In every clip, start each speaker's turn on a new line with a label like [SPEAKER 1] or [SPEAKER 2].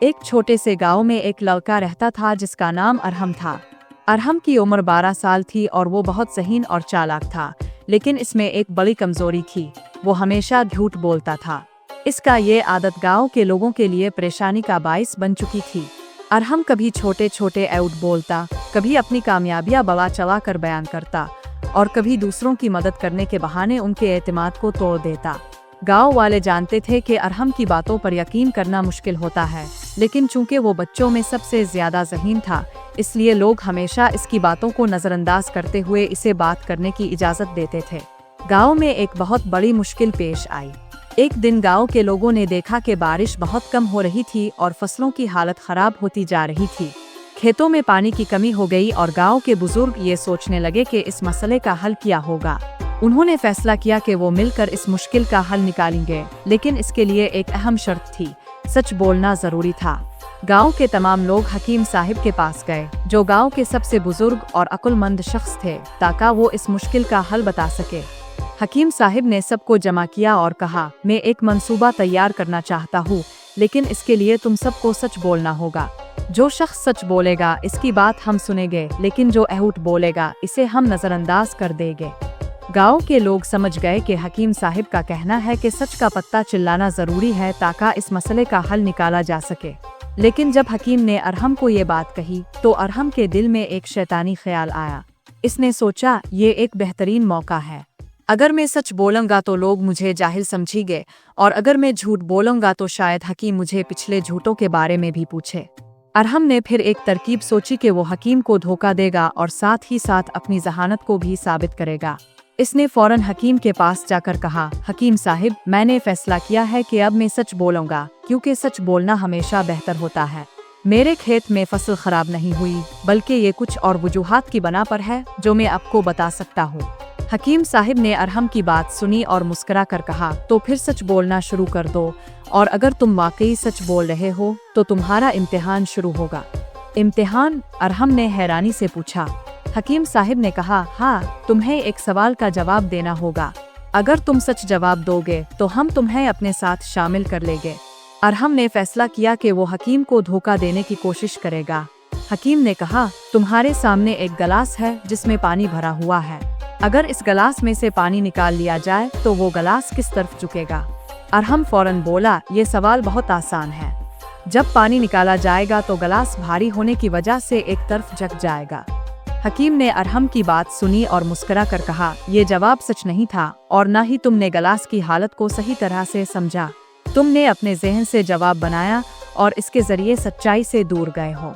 [SPEAKER 1] एक छोटे से गांव में एक लड़का रहता था जिसका नाम अरहम था। अरहम की उम्र 12 साल थी और वो बहुत ज़हीन और चालाक था, लेकिन इसमें एक बड़ी कमजोरी थी, वो हमेशा झूठ बोलता था। इसका ये आदत गांव के लोगों के लिए परेशानी का बाइस बन चुकी थी। अरहम कभी छोटे छोटे झूठ बोलता, कभी अपनी कामयाबियां बड़ा चला कर बयान करता और कभी दूसरों की मदद करने के बहाने उनके एतमाद को तोड़ देता। गांव वाले जानते थे कि अरहम की बातों पर यकीन करना मुश्किल होता है, लेकिन चूंकि वो बच्चों में सबसे ज्यादा ज़हीन था, इसलिए लोग हमेशा इसकी बातों को नज़रअंदाज करते हुए इसे बात करने की इजाज़त देते थे। गांव में एक बहुत बड़ी मुश्किल पेश आई। एक दिन गांव के लोगों ने देखा कि बारिश बहुत कम हो रही थी और फसलों की हालत खराब होती जा रही थी। खेतों में पानी की कमी हो गई और गांव के बुजुर्ग ये सोचने लगे कि इस मसले का हल क्या होगा। उन्होंने फैसला किया कि वो मिलकर इस मुश्किल का हल निकालेंगे, लेकिन इसके लिए एक अहम शर्त थी, सच बोलना जरूरी था। गांव के तमाम लोग हकीम साहिब के पास गए, जो गांव के सबसे बुजुर्ग और अक्लमंद शख्स थे, ताकि वो इस मुश्किल का हल बता सके। हकीम साहिब ने सबको जमा किया और कहा, मैं एक मंसूबा तैयार करना चाहता हूँ, लेकिन इसके लिए तुम सबको सच बोलना होगा। जो शख्स सच बोलेगा इसकी बात हम सुनेंगे, लेकिन जो झूठ बोलेगा इसे हम नजरअंदाज कर देंगे। गांव के लोग समझ गए कि हकीम साहिब का कहना है कि सच का पत्ता चिल्लाना जरूरी है ताकि इस मसले का हल निकाला जा सके। लेकिन जब हकीम ने अरहम को ये बात कही तो अरहम के दिल में एक शैतानी ख्याल आया। इसने सोचा, ये एक बेहतरीन मौका है। अगर मैं सच बोलूंगा तो लोग मुझे जाहिल समझेंगे, और अगर मैं झूठ बोलूंगा तो शायद हकीम मुझे पिछले झूठों के बारे में भी पूछे। अरहम ने फिर एक तरकीब सोची कि वो हकीम को धोखा देगा और साथ ही साथ अपनी जहानत को भी साबित करेगा। इसने फौरन हकीम के पास जाकर कहा, हकीम साहिब, मैंने फैसला किया है कि अब मैं सच बोलूंगा, क्योंकि सच बोलना हमेशा बेहतर होता है। मेरे खेत में फसल खराब नहीं हुई, बल्कि ये कुछ और वजूहात की बना पर है जो मैं आपको बता सकता हूँ। हकीम साहिब ने अरहम की बात सुनी और मुस्कुरा कर कहा, तो फिर सच बोलना शुरू कर दो, और अगर तुम वाकई सच बोल रहे हो तो तुम्हारा इम्तिहान शुरू होगा। इम्तिहान? अरहम ने हैरानी से पूछा। हकीम साहिब ने कहा, हाँ, तुम्हें एक सवाल का जवाब देना होगा। अगर तुम सच जवाब दोगे तो हम तुम्हें अपने साथ शामिल कर लेंगे। अरहम ने फैसला किया कि वो हकीम को धोखा देने की कोशिश करेगा। हकीम ने कहा, तुम्हारे सामने एक गिलास है जिसमें पानी भरा हुआ है। अगर इस गिलास में से पानी निकाल लिया जाए तो वो गिलास किस तरफ झुकेगा? अरहम फौरन बोला, ये सवाल बहुत आसान है। जब पानी निकाला जाएगा तो गिलास भारी होने की वजह से एक तरफ झुक जाएगा। हकीम ने अरहम की बात सुनी और मुस्कुरा कर कहा, ये जवाब सच नहीं था और न ही तुमने गिलास की हालत को सही तरह से समझा। तुमने अपने ज़हन से जवाब बनाया और इसके जरिए सच्चाई से दूर गए हो।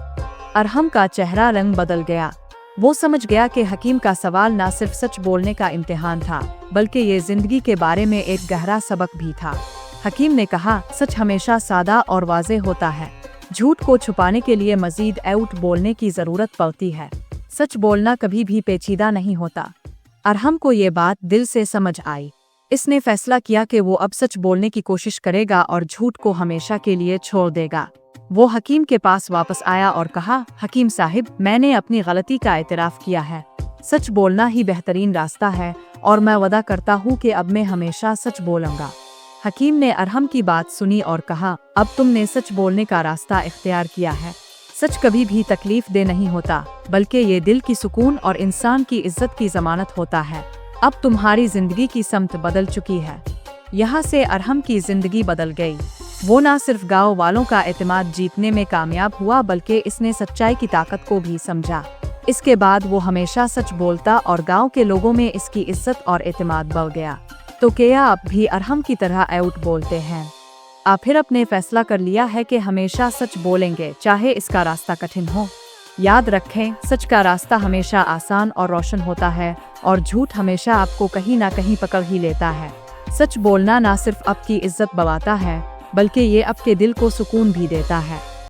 [SPEAKER 1] अरहम का चेहरा रंग बदल गया। वो समझ गया कि हकीम का सवाल न सिर्फ सच बोलने का इम्तिहान था, बल्कि ये जिंदगी के बारे में एक गहरा सबक भी था। हकीम ने कहा, सच हमेशा सादा और वाज़ेह होता है। झूठ को छुपाने के लिए मजीद झूठ बोलने की जरूरत पड़ती है। सच बोलना कभी भी पेचीदा नहीं होता। अरहम को ये बात दिल से समझ आई। इसने फैसला किया कि वो अब सच बोलने की कोशिश करेगा और झूठ को हमेशा के लिए छोड़ देगा। वो हकीम के पास वापस आया और कहा, हकीम साहिब, मैंने अपनी गलती का एतराफ़ किया है। सच बोलना ही बेहतरीन रास्ता है और मैं वादा करता हूँ कि अब मैं हमेशा सच बोलूँगा। हकीम ने अरहम की बात सुनी और कहा, अब तुमने सच बोलने का रास्ता इख्तियार किया है। सच कभी भी तकलीफ दे नहीं होता, बल्कि ये दिल की सुकून और इंसान की इज्जत की जमानत होता है। अब तुम्हारी जिंदगी की समत बदल चुकी है। यहाँ से अरहम की जिंदगी बदल गई। वो न सिर्फ गांव वालों का एतमाद जीतने में कामयाब हुआ, बल्कि इसने सच्चाई की ताकत को भी समझा। इसके बाद वो हमेशा सच बोलता और गांव के लोगों में इसकी इज्जत और एतमाद बढ़ गया। तो क्या आप भी अरहम की तरह झूठ बोलते हैं? आप फिर अपने फैसला कर लिया है कि हमेशा सच बोलेंगे, चाहे इसका रास्ता कठिन हो? याद रखें, सच का रास्ता हमेशा आसान और रोशन होता है और झूठ हमेशा आपको कहीं ना कहीं पकड़ ही लेता है। सच बोलना ना सिर्फ आपकी इज्जत बढ़ाता है, बल्कि ये आपके दिल को सुकून भी देता है।